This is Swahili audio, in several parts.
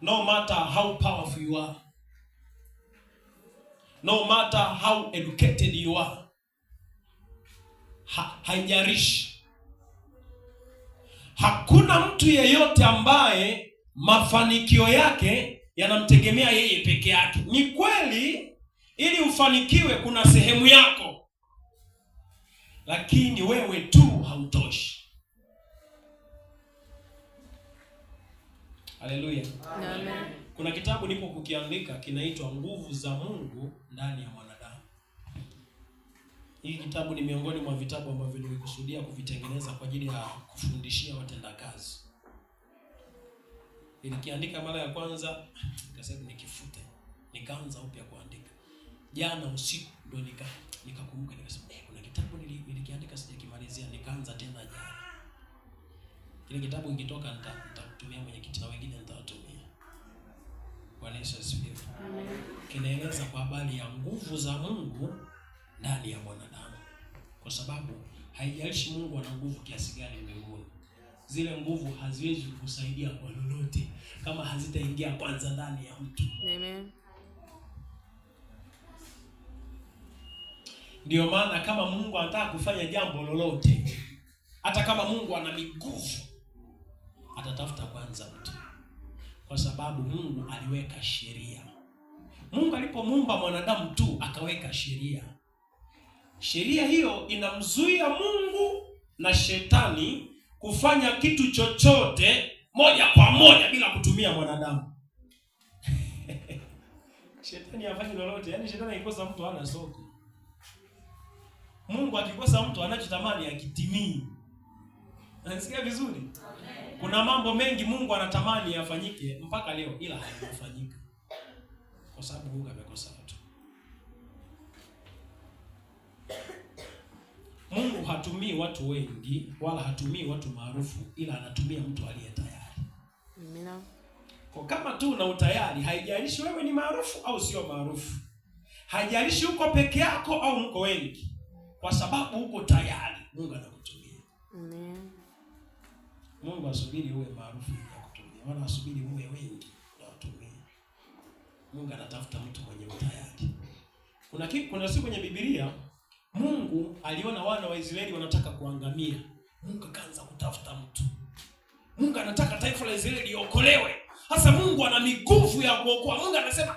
No matter how powerful you are, no matter how educated you are, haijalishi. Hakuna mtu yeyote ambaye mafanikio yake yanamtegemea yeye peke yake. Ni kweli, ili ufanikiwe kuna sehemu yako, lakini wewe tu hautoshi. Haleluya. Amen. Kuna kitabu nipo kukiandika kinaitwa Nguvu za Mungu ndani ya Mwanadamu. Hii kitabu ni miongoni mwa vitabu ambavyo nilikusudia kuvitengeneza kwa ajili ya kufundishia watendakazi. Nilikiandika mara ya kwanza, nikasema nikifute. Nikaanza upya kuandika. Jana usiku ndo nikakumbuka, nikasema kuna kitabu nilikiandika sijakimalizia, nikaanza tena jana. Kile kitabu kikitoka nitakutumia mwenyekiti na wengine nitawatumia. Bwana Yesu asifiwe. Kinaeleza kwa habari ya nguvu za Mungu ndani ya mwanadamu. Kwa sababu haijalishi Mungu ana nguvu kiasi gani mbinguni, zile nguvu haziwezi kusaidia kwa lolote kama hazitaingia kwanza ndani ya mtu. Amen. Ndio maana kama Mungu anataka kufanya jambo lolote, hata kama Mungu ana miguvu, atatafuta kwanza mtu. Kwa sababu Mungu aliweka sheria. Mungu alipomuumba mwanadamu tu akaweka sheria. Sheria hiyo inamzuia Mungu na shetani kufanya kitu chochote moja kwa moja bila kutumia mwanadamu. Shetani hafanyi lolote. Yaani shetani akikosa mtu hana soko. Mungu akikosa mtu anachotamani akitimii. Unasikia vizuri? Kuna mambo mengi Mungu anatamani yafanyike mpaka leo ila hayafanyika. Kwa sababu Mungu amekosa mtu. Mungu hatumii watu wengi wala hatumii watu maarufu, ila anatumia mtu aliye tayari. Amina. Kwa kama tu una utayari, haijalishi wewe ni maarufu au sio maarufu. Haijalishi uko peke yako au mko wengi. Kwa sababu uko tayari, Mungu anakutumia. Amen. Mungu asubiri uwe maarufu ya kutumia, wala asubiri uwe wengi na kutumia. Mungu anatafuta mtu mwenye utayari. Kuna siku kwenye Biblia Mungu aliona wana wa Israeli wanataka kuangamia. Mungu akaanza kutafuta mtu. Mungu anataka taifa la Israeli liokolewe. Sasa Mungu ana miguvu ya kuokoa. Mungu anasema,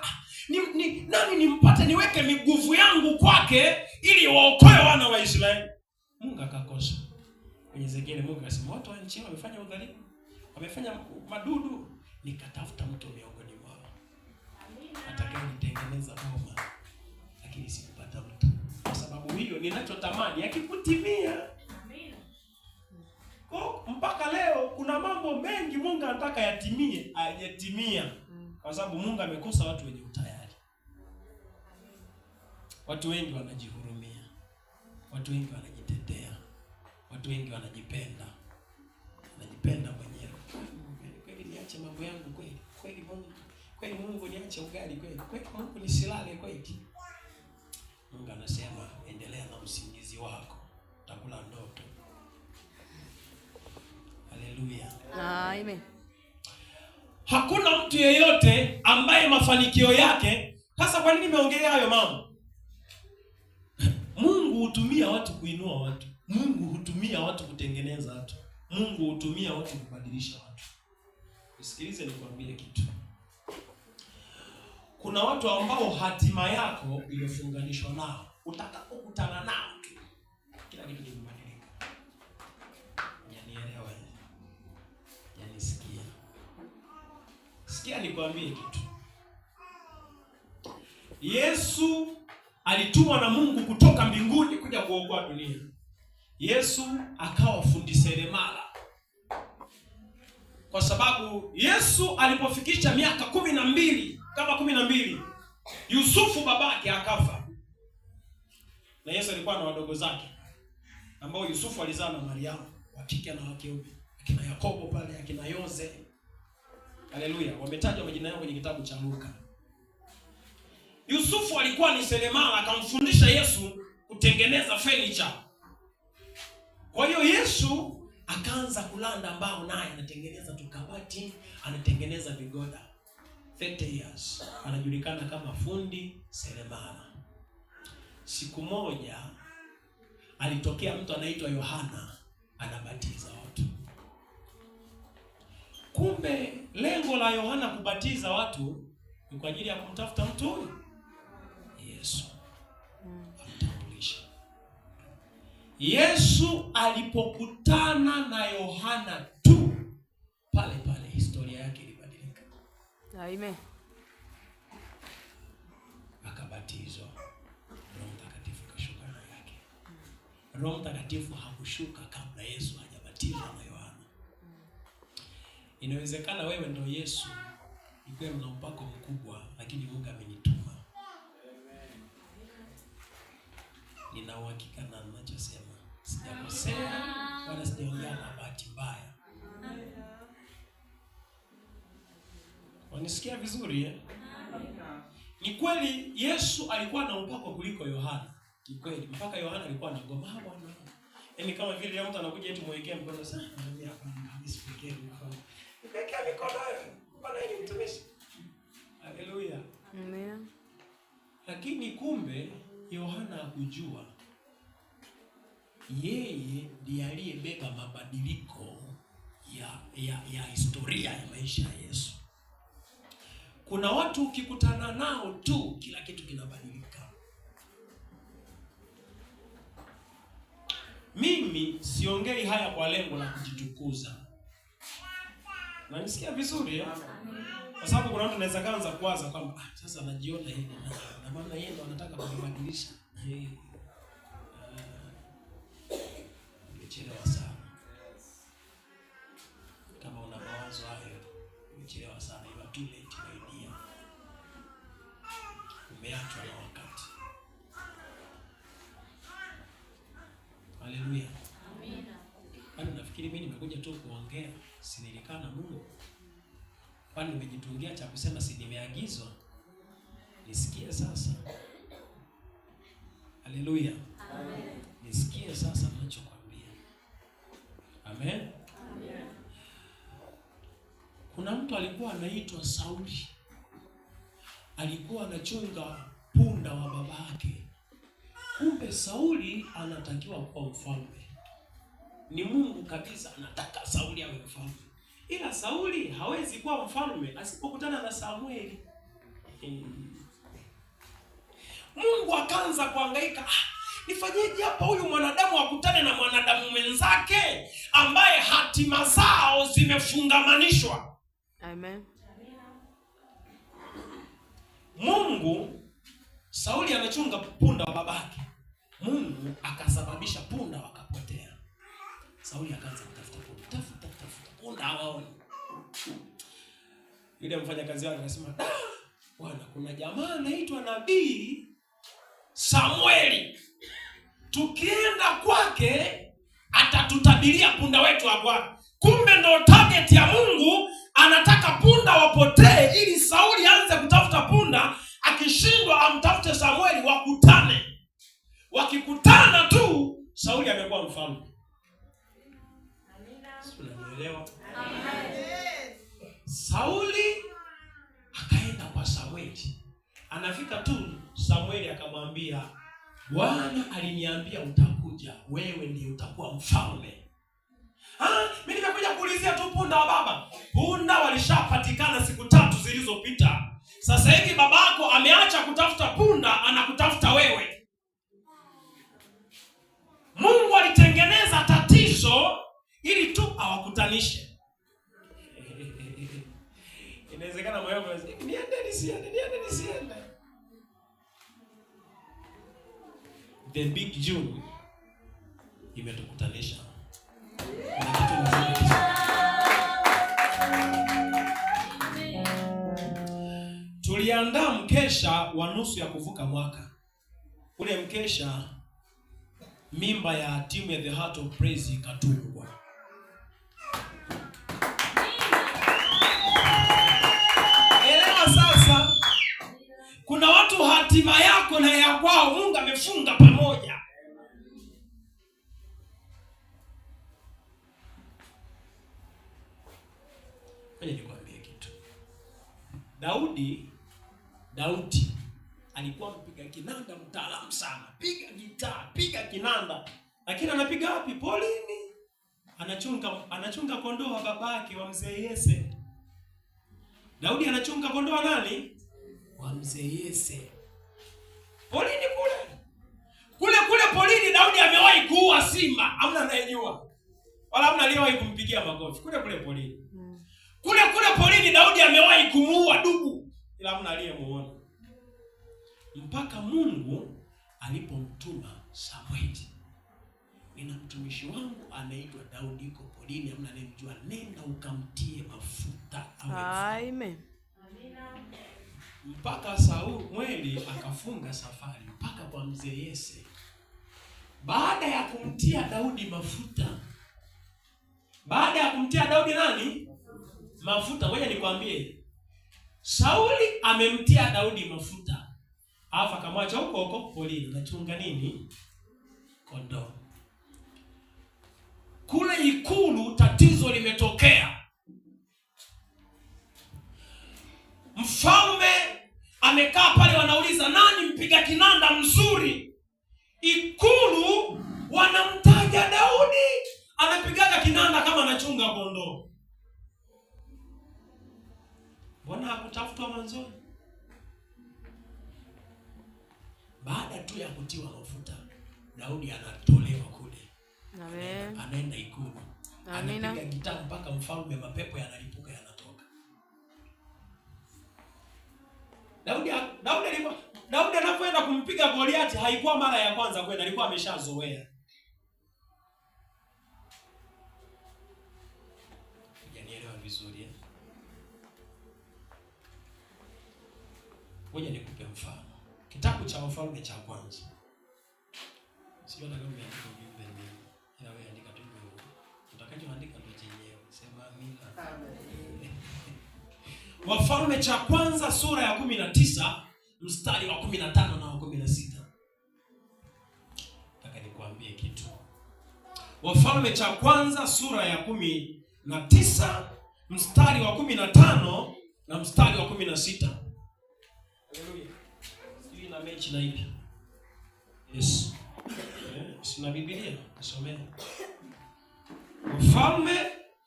nani nimpate niweke miguvu yangu kwake ili waokoe wana wa Israeli. Mungu akakosa. Kwenye Ezekieli Mungu akasema, watu wa nchi wamefanya udhalimu, wamefanya madudu, nikatafuta mtu miongoni mwao atakayenitengeneza boma, lakini sikupata mtu. Kwa sababu hiyo ninachotamani yakikutimia. Amina. Kwa mpaka leo kuna mambo mengi Mungu anataka yatimie, hayatimia. Kwa sababu Mungu amekosa watu wenye utayari. Watu wengi wanajihurumia. Watu wengi wanajitetea. Watu wengi wanajipenda. Wanajipenda mwenyewe. Kweli niache mambo yangu kweli? Kweli Mungu niache ugali kweli? Kweli Mungu nisilale kweli? Mungu anasema endelea na usingizi wako, utakula ndoto. Haleluya. Amen. Hakuna mtu yeyote ambaye mafanikio yake. Sasa kwa nini nimeongelea hayo mambo? Mungu hutumia watu kuinua watu. Mungu hutumia watu kutengeneza watu. Mungu hutumia watu kubadilisha watu. Usikilize nikwambie kitu. Kuna watu ambao hatima yako imefunganishwa nao. Utakapokutana nao tu kila kitu kinabadilika. Yanielewa? Yanisikia? Sikia nikwambie kitu. Yesu alitumwa na Mungu kutoka mbinguni kuja kuokoa dunia. Yesu akawa fundi seremala. Kwa sababu Yesu alipofikisha miaka 12, kama 12, Yusufu babake akafa. Na Yesu alikuwa na wadogo zake ambao Yusufu alizaa na Mariamu, wa kike na wa kiume. Akina Yakobo pale, akina Yose. Haleluya, wametajwa majina yao kwenye kitabu cha Luka. Yusufu alikuwa ni seremala, akamfundisha Yesu kutengeneza furniture. Kwa hiyo Yesu akaanza kulanda mbao, naye anatengeneza tukabati, anatengeneza vigoda. 30 years. Anajulikana kama fundi seremala. Siku moja alitokea mtu anaitwa Yohana anabatiza watu. Kumbe lengo la Yohana kubatiza watu ni kwa ajili ya kumtafuta mtu Yesu. Amtambulisha. Yesu alipokutana na Yohana tu, pale pale historia yake ilibadilika. Amen. Akabatizwa. Roho Mtakatifu kashuka juu yake. Roho Mtakatifu hakushuka kabla Yesu hajabatizwa na Yohana. Inawezekana wewe ndo Yesu, ikiwa una upako mkubwa, lakini Mungu amenituma. Nina uhakika na ninachosema. Sijakosea wala sijaongea na bahati mbaya. Wanisikia vizuri eh? Ni kweli Yesu alikuwa na upako kuliko Yohana. Ni kweli mpaka Yohana alikuwa anagoma Bwana. Yaani kama vile mtu anakuja eti muwekea mkono sana, anambia hapana, nisipekee mkono. Niwekea mikono Bwana ni mtumishi. Haleluya. Amen. Lakini kumbe Yohana hakujua yeye ndiye aliyebeba mabadiliko ya historia ya maisha ya Yesu. Kuna watu ukikutana nao tu kila kitu kinabadilika. Mimi siongei haya kwa lengo la kujitukuza. Nanisikia vizuri eh? Kwa sababu kuna watu wanaweza kaanza kuwaza kwamba sasa anajiona yeye na maana yeye ndo anataka kubadilisha. Umechelewa sana. Kama una mawazo hayo, umechelewa sana. You are too late my dear. Umeachwa na wakati. Haleluya. Amina. Kwani nafikiri mimi nimekuja tu kuongea, si nilikaa na Mungu? Kwani nimejitungia cha kusema si nimeagizwa? Nisikie sasa. Haleluya. Amen. Nisikie sasa ninachokwambia. Amen. Amen. Kuna mtu alikuwa anaitwa Sauli. Alikuwa anachunga punda wa babake. Kumbe Sauli anatakiwa kuwa mfalme. Ni Mungu kabisa anataka Sauli awe mfalme. Ila Sauli hawezi kuwa mfalme asipokutana na Samueli. Mungu akaanza kuhangaika, nifanyeje hapa huyu mwanadamu akutane na mwanadamu mwenzake ambaye hatima zao zimefungamanishwa. Amen. Mungu, Sauli anachunga punda wa babake. Mungu akasababisha punda wakapotea. Sauli akaanza kutafuta punda hawaoni. Yule mfanyakazi wake akasema, Bwana, kuna jamaa anaitwa nabii Samueli. Tukienda kwake atatutabiria punda wetu agwa. Kumbe ndo target ya Mungu, anataka punda wapotee ili Sauli aanze kutafuta punda, akishindwa amtafute Samueli wakutane. Wakikutana tu Sauli amekuwa mfalme. Unanielewa? Amen. Sauli akaenda kwa Samueli. Anafika tu Samueli akamwambia, Bwana aliniambia utakuja, wewe ndiye utakuwa mfalme. Mimi nimekuja kuulizia tu punda wa baba. Punda walishapatikana siku 3 zilizopita. Sasa hivi babako ameacha kutafuta punda, anakutafuta wewe. Mungu alitengeneza tatizo ili tu awakutanishe. Inawezekana moyo wako unasema, niende nisiende. The big June imetukutanisha. Tuliandaa mkesha wa nusu ya kuvuka mwaka. Ule mkesha, mimba ya timu ya The Heart of Praise ikatungwa. Elewa sasa, kuna watu hatima yako na ya kwao Mungu amefunga pamoja. Nikwambie kitu. Daudi alikuwa mpiga kinanda mtaalamu sana. Piga gitaa, piga kinanda. Lakini anapiga wapi? Polini. Anachunga kondoo wa babake wa mzee Yese. Daudi anachunga kondoo wa nani? Wa mzee Yese. Polini kule polini Daudi amewahi kuua simba. Hamna anayejua. Wala hamna aliyewahi kumpigia makofi. Kule polini. Kule polini Daudi amewahi kumuua dubu. Ila hamna aliyemuona. Mpaka Mungu alipomtuma Samueli. Nina mtumishi wangu anaitwa Daudi yuko polini, hamna anayemjua, nenda ukamtie mafuta awe. Amen. Mpaka Samueli akafunga safari mpaka kwa mzee Yese. Baada ya kumtia Daudi mafuta. Baada ya kumtia Daudi nani? Mafuta. Ngoja nikwambie. Sauli amemtia Daudi mafuta. Alafu akamwacha huko polini anachunga nini? Kondoo. Kule ikulu tatizo limetokea. Mfalme amekaa pale, wanauliza nani mpiga kinanda mzuri? Ikulu wanamtaja Daudi, anapigaga kinanda kama anachunga kondoo. Mbona hakutafutwa mwanzoni? Baada tu ya kutiwa mafuta, Daudi anatolewa kule. Amen. Anaenda ikulu. Amina. Anapiga gitaa mpaka mfalme mapepo yanalipuka yanatoka. Daudi anapoenda kumpiga Goliati haikuwa mara ya kwanza kwenda, alikuwa ameshazoea. Hujanielewa vizuri eh? Ngoja nikupe mfano. Kitabu cha Wafalme cha kwanza. Sio nataka umeandika ujumbe mimi. Ila wewe andika tu hivyo. Utakachoandika ndio chenyewe. Sema amina. Amen. Wafalme cha kwanza sura ya 19 mstari wa 15 na wa 16. Nataka nikwambie kitu. Wafalme cha kwanza sura ya 19 mstari wa 15 na mstari wa 16. Haleluya. Sisi na mechi na ipi? Yes. Sina Biblia, nisomee. Wafalme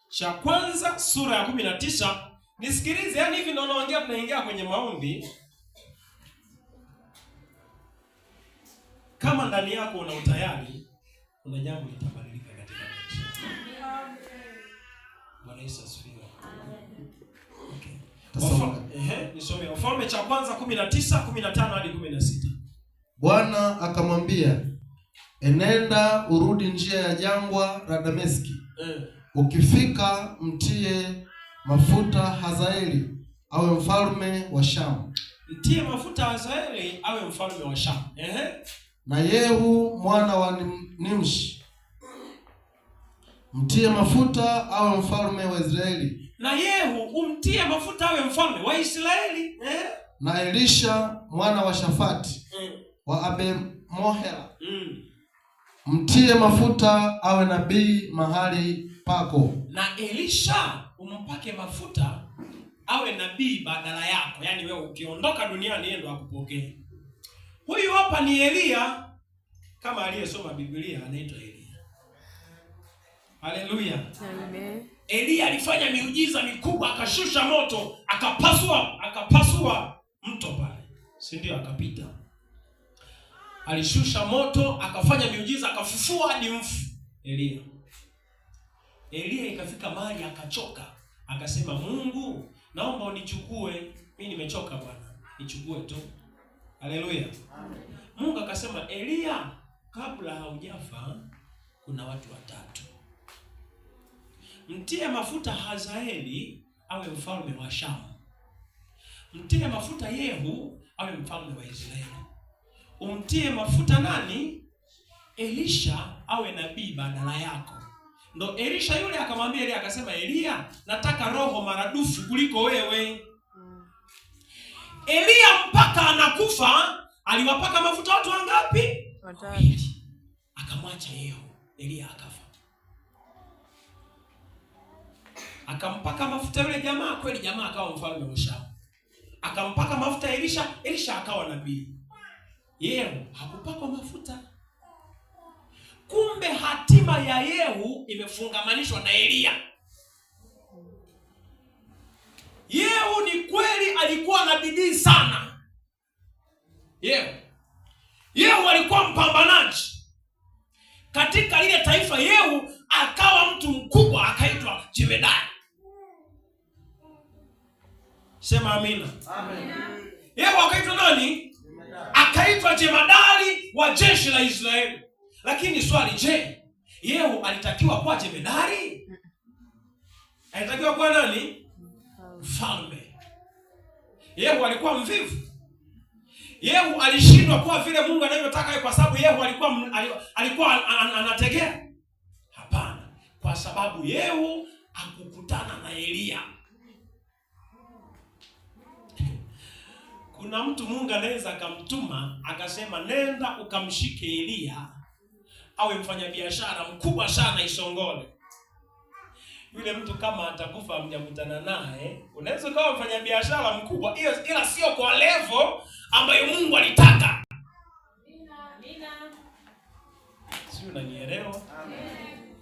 cha kwanza sura ya 19. Nisikilize, yani hivi ndio naongea, tunaingia kwenye maombi. Kama ndani yako una utayari, kuna jambo litabadilika katika maisha. Bwana Yesu asifiwe. Okay. Nisomee Wafalme cha kwanza 19:15 hadi 16. Bwana akamwambia, enenda urudi njia ya jangwa la Dameski. Ukifika mtie mafuta Hazaeli awe mfalme wa Shamu. Mtie mafuta Hazaeli awe mfalme wa Shamu. Na Yehu mwana wa Nimshi mtie mafuta awe mfalme wa Israeli. Na Yehu umtie mafuta awe mfalme wa Israeli. Na Elisha mwana wa Shafati wa Abemohela mtie mafuta awe nabii mahali pako. Na Elisha umpake mafuta awe nabii badala yako. Yaani wewe ukiondoka duniani yeye ndo akupokee. Huyu hapa ni Elia, kama aliyesoma Biblia anaitwa Elia. Haleluya. Amen. Elia alifanya miujiza mikubwa, akashusha moto, akapasua mto pale. Si ndio akapita. Alishusha moto, akafanya miujiza, akafufua hadi mfu. Elia ikafika mahali akachoka. Akasema, Mungu, naomba unichukue. Mimi nimechoka Bwana. Nichukue tu. Haleluya. Mungu akasema, Elia, kabla haujafa kuna watu watatu. Mtie mafuta Hazaeli awe mfalme wa Shamu. Mtie mafuta Yehu awe mfalme wa Israeli. Umtie mafuta nani? Elisha awe nabii badala yako. Ndo Elisha yule akamwambia Elia, akasema, Elia, nataka roho maradufu kuliko wewe. Elia mpaka anakufa aliwapaka mafuta watu wangapi? Watatu. Akamwacha Yehu. Elia akafa. Akampaka mafuta yule jamaa, kweli jamaa akawa mfalme wa Shamu. akampaka mafuta Elisha, Elisha akawa nabii. Yehu hakupakwa mafuta. Kumbe hatima ya Yehu imefungamanishwa na Elia. Yehu ni kweli alikuwa na bidii sana. Yehu alikuwa mpambanaji. Katika ile taifa Yehu akawa mtu mkubwa, akaitwa jemedari. Sema amina. Amen. Yehu akaitwa nani? Akaitwa jemadari wa jeshi la Israeli. Lakini swali, je, Yehu alitakiwa kuwa jemedari? Alitakiwa kuwa nani? Mfalme. Yehu alikuwa mvivu. Yehu alishindwa kuwa vile Mungu anavyotaka kwa sababu Yehu alikuwa anategea? Hapana, kwa sababu Yehu hakukutana na Elia. Kuna mtu Mungu anaweza akamtuma akasema nenda ukamshike Elia awe mfanyabiashara mkubwa sana Isongole. Yule mtu kama atakufa mjakutana naye, unaweza kuwa mfanyabiashara mkubwa ila sio kwa level ambayo Mungu alitaka. Amina. Sio, unanielewa? Amen.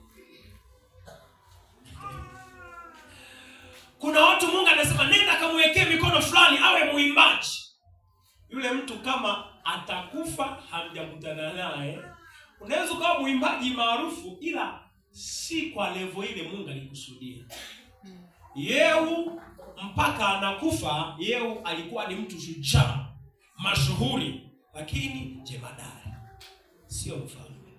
Kuna watu Mungu anasema nenda kamwekee mikono fulani awe muimbaji. Yule mtu kama atakufa hamjakutana naye, unaweza kuwa muimbaji maarufu ila si kwa level ile Mungu alikusudia. Yehu mpaka anakufa, Yehu alikuwa ni mtu shujaa, mashuhuri, lakini jemadari, sio mfalme.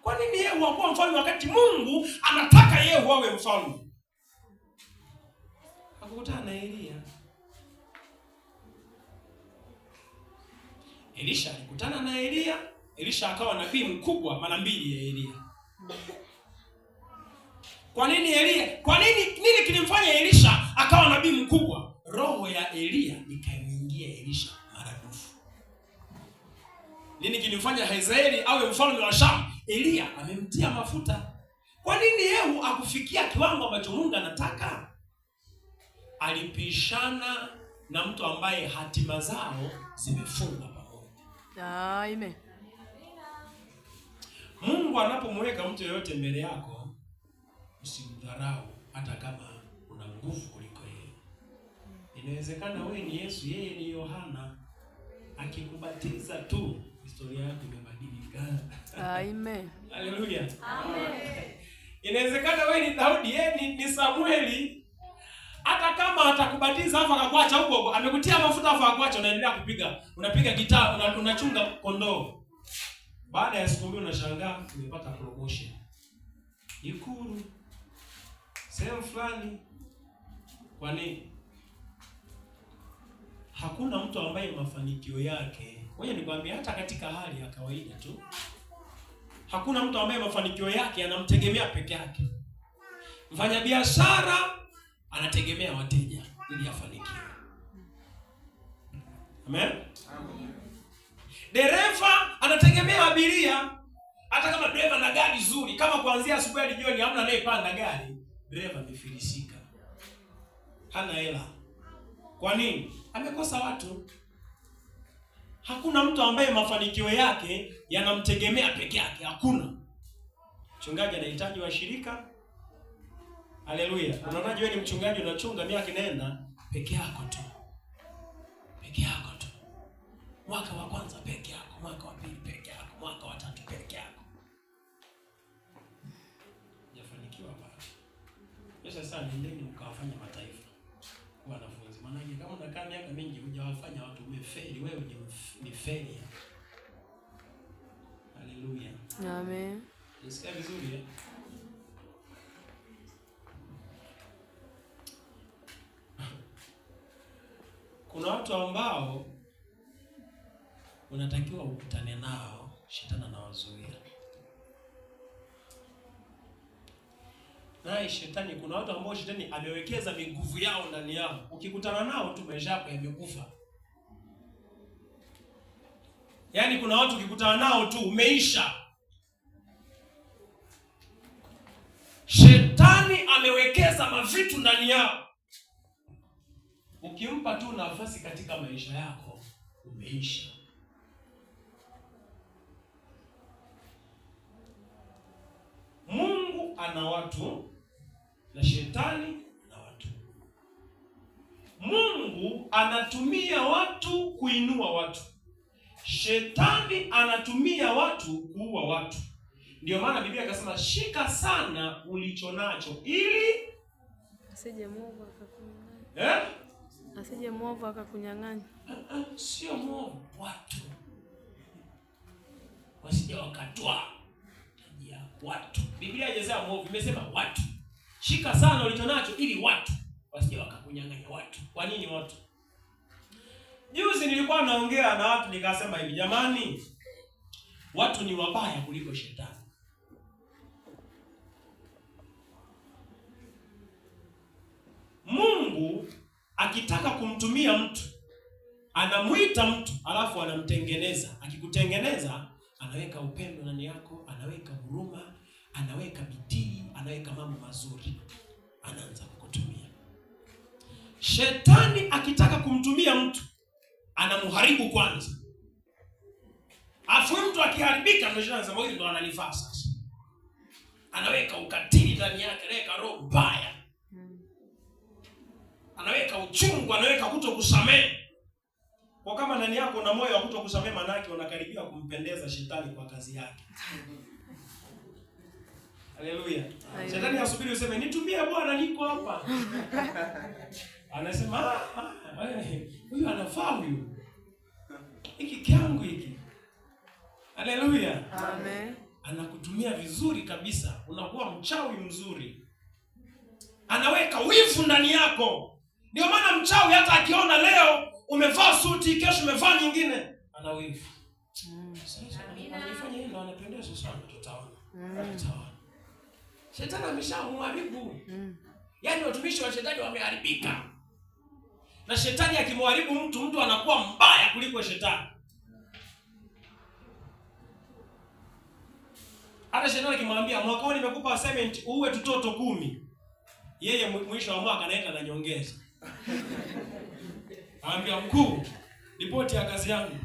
Kwa nini Yehu hakuwa mfalme wakati Mungu anataka Yehu awe mfalme? Hakukutana na Elia. Elisha alikutana na Elia. Elisha akawa nabii mkubwa mara mbili ya Elia. Kwa nini Elia? Kwa nini kilimfanya Elisha akawa nabii mkubwa? Roho ya Elia ikaingia Elisha maradufu. Nini kilimfanya Hazaeli awe mfalme wa Shamu? Elia amemtia mafuta. Kwa nini Yehu akufikia kiwango ambacho Mungu anataka? Alipishana na mtu ambaye hatima zao zimefungwa pamoja. Amen. Mungu anapomweka mtu yeyote mbele yako, usimdharau hata kama una nguvu kuliko yeye. Inawezekana wewe ni Yesu, yeye ni Yohana. Akikubatiza tu historia yako imebadilika. Amen. Haleluya. Amen. Inawezekana wewe ni Daudi, yeye ni Samueli. Hata kama atakubatiza afa akakuacha huko, amekutia mafuta afa akakuacha, unaendelea unapiga gitaa, unachunga kondoo. Baada ya siku mbili unashangaa umepata promotion. Ikulu sehemu fulani. Kwa nini? Hakuna mtu ambaye mafanikio yake, wewe nikwambia, hata katika hali ya kawaida tu, hakuna mtu ambaye mafanikio yake anamtegemea peke yake. Mfanyabiashara anategemea wateja ili afanikiwe. Amen. Amen. Dereva anategemea abiria. Hata kama dereva na gari zuri, kama kuanzia asubuhi hadi jioni hamna anayepanda gari, dereva amefilisika. Hana hela. Kwa nini? Amekosa watu. Hakuna mtu ambaye mafanikio yake yanamtegemea peke yake, hakuna. Mchungaji anahitaji washirika. Haleluya. Unaonaje wewe ni mchungaji unachunga miaka inaenda peke yako tu. Peke yako tu. Mwaka wa kwanza peke yako, mwaka wa pili peke yako, mwaka wa tatu peke yako. Hujafanikiwa bado. Sasa nendeni mkawafanya mataifa wanafunzi. Maana kama unakaa miaka mingi hujawafanya watu, umefeli, wewe ni failure. Haleluya. Amen. Nisikia vizuri eh? Kuna watu ambao unatakiwa ukutane nao, shetani anawazuia. Naye shetani, kuna watu ambao shetani amewekeza nguvu yao ndani yao. Ukikutana nao tu maisha yako yamekufa. Yaani kuna watu ukikutana nao tu umeisha. Shetani amewekeza mavitu ndani yao. ukimpa tu nafasi katika maisha yako umeisha. Mungu ana watu na shetani ana watu. Mungu anatumia watu kuinua watu. Shetani anatumia watu kuua watu. Ndio maana Biblia ikasema shika sana ulicho nacho ili asije mwovu akakunyang'anya. Asije mwovu akakunyang'anya. Sio mwovu, watu. Wasije wakatwa ya watu. Biblia haijasema mwovu, imesema watu. Shika sana ulicho nacho ili watu wasije wakakunyang'anya watu. Kwa nini watu? Juzi nilikuwa naongea na watu nikasema hivi, jamani, watu ni wabaya kuliko shetani. Mungu akitaka kumtumia mtu, anamuita mtu, alafu anamtengeneza. Akikutengeneza, anaweka upendo ndani yako, anaweka huruma, anaweka bidii, anaweka mambo mazuri, anaanza kukutumia. Shetani akitaka kumtumia mtu, anamharibu kwanza. Afu mtu akiharibika ndio anasema huyu ndo ananifaa sasa. Anaweka ukatili ndani yake, anaweka roho mbaya. Anaweka uchungu, anaweka kutokusamehe. Kwa kama ndani yako una moyo wa kutokusamehe, maana yake unakaribia kumpendeza shetani kwa kazi yake. Haleluya. Shetani asubiri useme nitumie Bwana, niko hapa. Anasema huyu anafaa huyu. Hiki kyangu hiki. Haleluya. Amen. Anakutumia vizuri kabisa, unakuwa mchawi mzuri. Anaweka wivu ndani yako. Ndio maana mchawi hata akiona leo umevaa suti, kesho umevaa nyingine, ana wivu. Sasa anafanya hilo, anapendeza sana, tutaona. Tutaona. Shetani ameshamharibu. Yaani watumishi wa shetani wameharibika. Na shetani akimharibu mtu, mtu anakuwa mbaya kuliko shetani. Hata shetani akimwambia mwaka huu nimekupa assignment uwe tutoto 10. Yeye mwisho wa mwaka anaenda na nyongeza. Anambia mkuu, ripoti ya kazi yangu.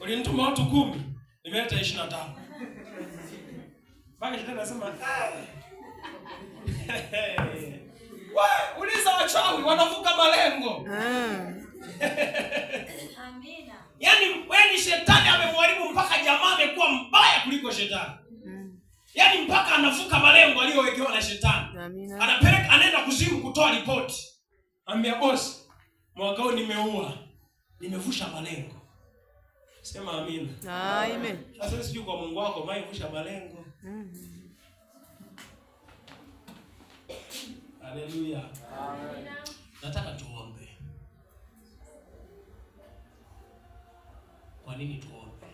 Ulinituma watu 10, nimeleta 25. Baki shetani anasema, wewe uliza wachawi wanavuka malengo. Amina. Yaani shetani amemharibu mpaka jamaa amekuwa mbaya kuliko shetani. Yaani mpaka anavuka malengo aliyowekewa na shetani. Amina. Anapeleka, anaenda kuzimu kutoa ripoti. Ambia boss, mwaka huu nimeua. Nimevusha malengo. Sema amina. Amen. Sasa sijui kwa Mungu wako maivusha malengo. Haleluya. Amen. Nataka tuombe. Kwa nini tuombe?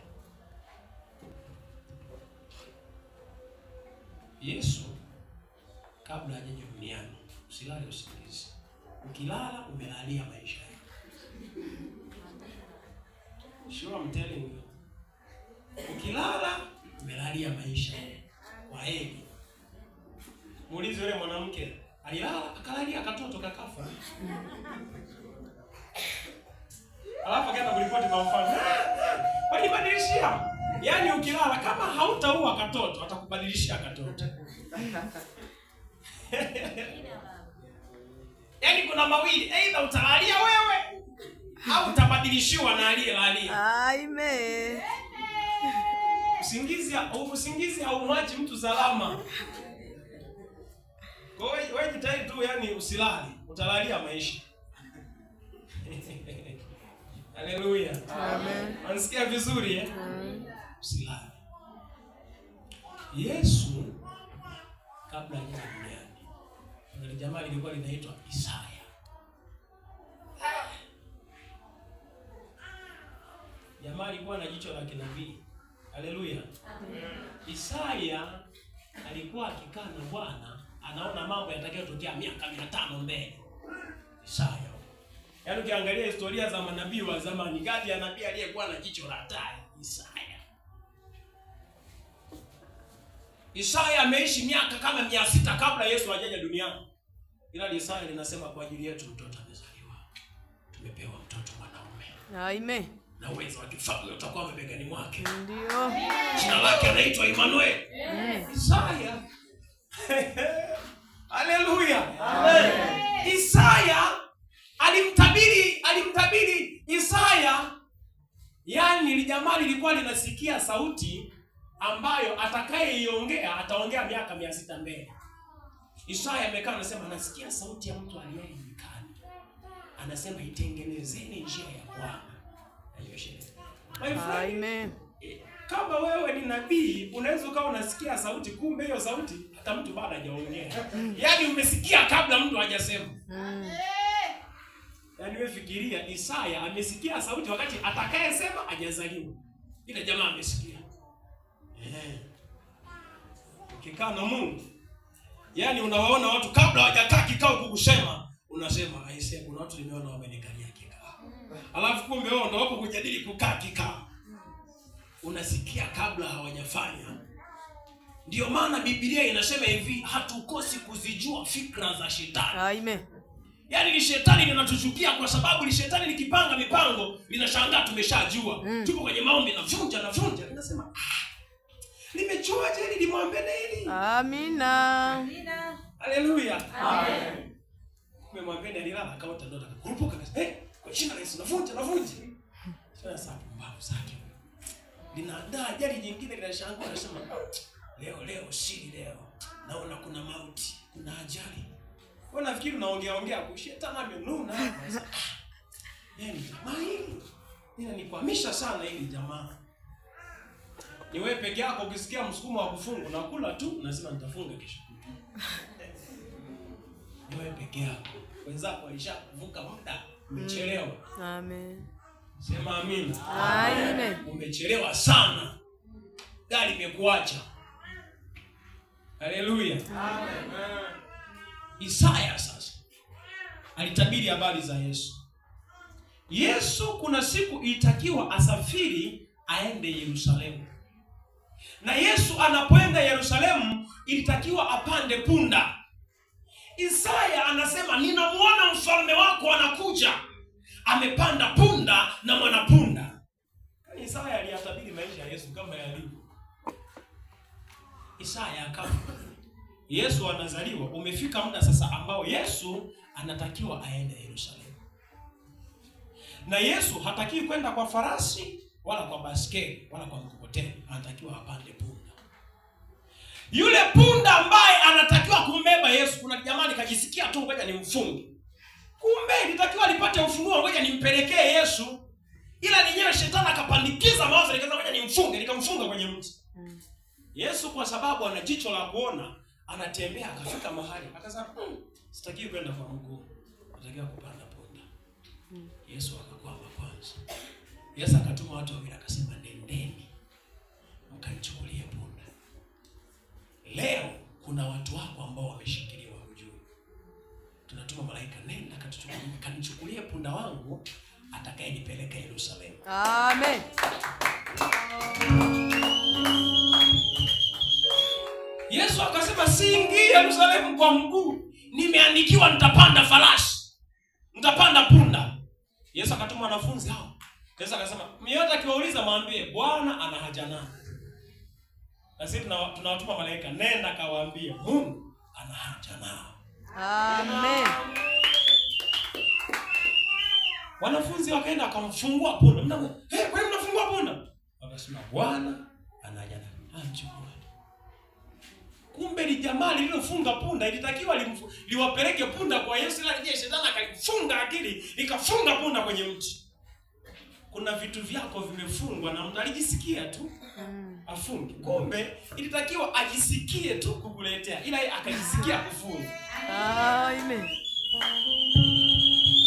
Yesu kabla hajaja duniani, usilale usingizi. Ukilala umelalia maisha yako. Sure, I'm telling you. Ukilala umelalia maisha kwa heri. Muulize yule mwanamke, alilala akalalia katoto kakafa. Alafu akaenda kuripoti kwa mfalme. Walibadilishia. Yaani ukilala kama hautaua katoto atakubadilishia katoto. Yaani kuna mawili, aidha utalalia wewe au utabadilishiwa na aliyelalia. Amen. Usingizi haumwachi mtu salama. Kwa hiyo wewe jitahidi tu, yani usilali, utalalia maisha. Haleluya. Amen. Unasikia vizuri eh? Usilali. Yesu kabla ya duniani, kuna jamaa lilikuwa linaitwa Isaya. Jamaa alikuwa na jicho la kinabii. Haleluya. Amen. Isaya alikuwa akikaa na Bwana, anaona mambo yatakayotokea miaka 500 mbele. Isaya. Yaani ukiangalia historia za manabii wa zamani, gadi ya nabii aliyekuwa na jicho la hatari, Isaya. Isaya ameishi miaka kama 600 kabla Yesu hajaja duniani. Ila Isaya linasema kwa ajili yetu mtoto amezaliwa. tumepewa mtoto mwanaume. Amen. Na uwezo wa kifalme utakuwa mabegani mwake. Ndio. Jina lake anaitwa Emmanuel. Isaya. Haleluya. Amen. Isaya alimtabiri Isaya. Yaani ile jamaa lilikuwa linasikia sauti ambayo atakayeiongea ataongea miaka 600 mbele. Isaya amekaa anasema anasikia sauti ya mtu aliye nyikani. Anasema itengenezeni njia ya Bwana. Amen. Kama wewe ni nabii, unaweza ukawa unasikia sauti, kumbe hiyo sauti hata mtu bado hajaongea. Yaani umesikia kabla mtu hajasema. Yaani wewe fikiria, Isaya amesikia sauti wakati atakayesema hajazaliwa. Ile jamaa amesikia. Ukikaa na Mungu, yaani unawaona watu kabla hawajakaa kikao kukusema, unasema aisee, kuna watu nimeona wamenikalia kikao. Alafu kumbe wao ndio wapo kujadili kukaa kikao. Unasikia kabla hawajafanya. Ndio maana Biblia inasema hivi, hatukosi kuzijua fikra za shetani. Amen. Yaani ni shetani linatuchukia kwa sababu ni shetani likipanga mipango, linashangaa tumeshajua. Tuko kwenye maombi na vunja. Linasema, nimechoaje ili nimwambie nini? Amina. Haleluya. Amen. Umemwambia alilala akaota ndoto akakurupuka akasema, kwa jina la Yesu navunja. Sasa pumbavu zake. Linaandaa ajali nyingine, linashangaa anasema, leo siri leo. Naona kuna mauti, kuna ajali. Wewe nafikiri unaongea kwa shetani amenuna. Yaani jamaa hili inanikwamisha sana hili jamaa. Ni wewe peke yako ukisikia msukumo wa kufunga na kula tu unasema nitafunga kesho. Ni wewe peke yako. Wenzako walishavuka muda, umechelewa. Amen. Sema amina. Amen. Umechelewa sana. Gari imekuacha. Haleluya. Amen. Isaya sasa alitabiri habari za Yesu. Yesu kuna siku itakiwa asafiri aende Yerusalemu. Na Yesu anapoenda Yerusalemu ilitakiwa apande punda. Isaya anasema ninamuona mfalme wako anakuja. Amepanda punda na mwanapunda. Isaya aliyatabiri maisha ya Yesu kama yalivyo. Isaya akafa. Yesu anazaliwa, umefika muda sasa ambao Yesu anatakiwa aende Yerusalemu. Na Yesu hataki kwenda kwa farasi wala kwa baskeli wala kwa mkokoteni, anatakiwa apande punda. Yule punda ambaye anatakiwa kumbeba Yesu, kuna jamani kajisikia tu ngoja nimfunge. Kumbe ilitakiwa alipate ufunguo ngoja nimpelekee Yesu. Ila lenyewe shetani akapandikiza mawazo nikasema ngoja nimfunge, nikamfunga kwenye mti. Yesu kwa sababu ana jicho la kuona, anatembea akafika mahali akasema sitaki kwenda kwa mguu, natakiwa kupanda punda. Yesu akakwama kwanza. Yesu akatuma watu wawili akasema nendeni mkanichukulie punda. Leo kuna watu wako ambao wameshikiliwa hujui. Tunatuma malaika nenda kanichukulie punda wangu atakayenipeleka Yerusalemu. Amen. Yesu akasema siingie Yerusalemu kwa mguu. Nimeandikiwa nitapanda farasi. Nitapanda punda. Yesu akatuma wanafunzi hao. Yesu akasema, "Myote akiwauliza mwambie Bwana ana haja nao." Na sisi tunawatuma malaika, nenda kawaambie Mungu ana haja nao. Amen. Wanafunzi wakaenda akamfungua punda. Mnamo, kwa nini mnafungua punda? Akasema Bwana ana haja nao. Anachukua. Kumbe ni jamaa lililofunga punda ilitakiwa liwapeleke punda kwa Yesu, ila je shetani akalifunga akili ikafunga punda kwenye mti. Kuna vitu vyako vimefungwa na mtu alijisikia tu afunge. Kumbe ilitakiwa ajisikie tu kukuletea, ila yeye akajisikia kufunga. Amen.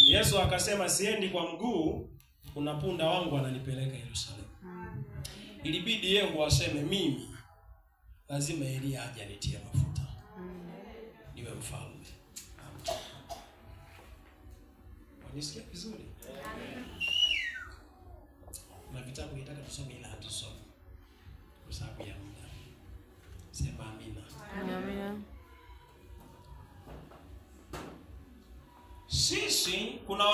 Yesu akasema siendi kwa mguu, kuna punda wangu ananipeleka Yerusalemu. Ilibidi yeye aseme mimi lazima Elia aje anitie mafuta. Niwe mfalme. Unisikia vizuri? Na vitabu nitaka tusome ila hatusome. Kwa sababu ya muda. Sema amina. Amina. Sisi kuna